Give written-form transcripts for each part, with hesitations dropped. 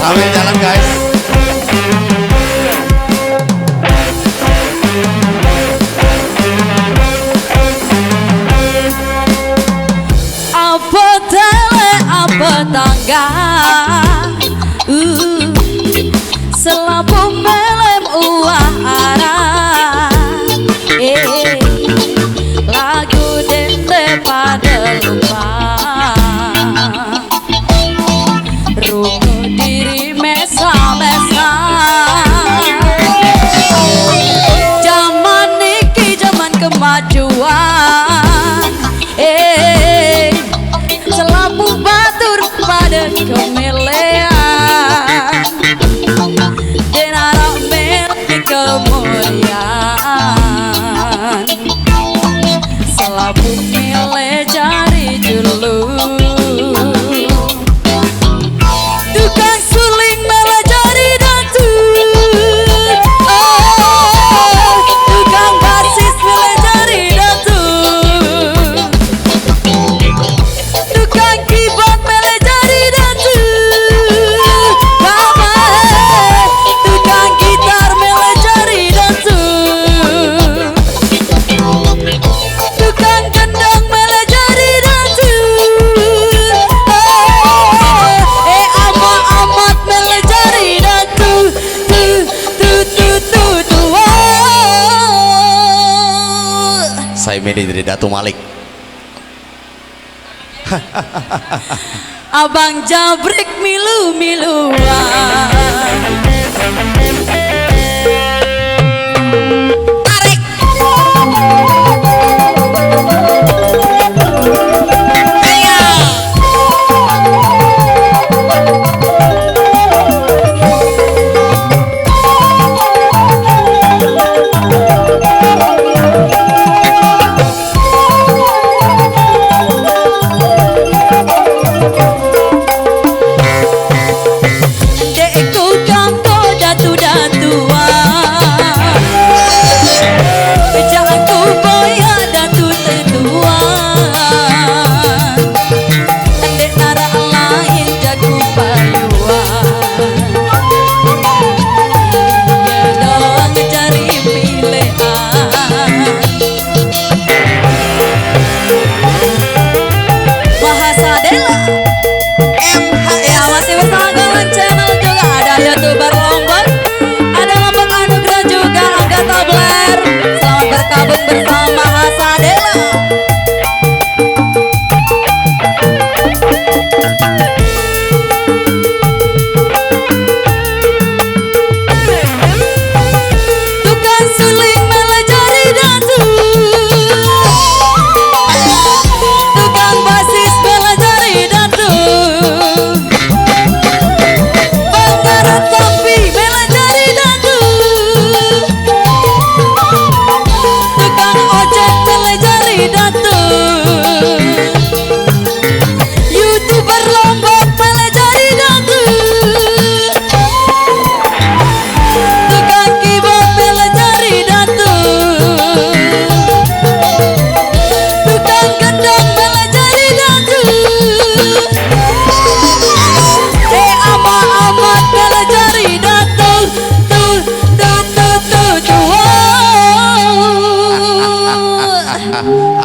Sambil jalan guys. Apa tele apa tangga selapu melem uah arah lagu dente pada lupa rungu diri mesa-mesa zaman niki zaman kemajuan selapu batur pada kemelean dan arah milik kemuliaan selapu milih jari julu tukang suling malah jari datu tukang basis milih jari datu tukang keyboard milih jari datu tukang gitar milih jari datu tukang gendang milih jari datu amat milih jari datu Saya milih dari Datu Malik. Abang Jabrik milu-miluan tarik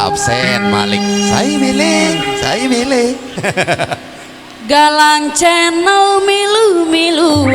absen Malik. Saya milih Galang Channel milu-miluan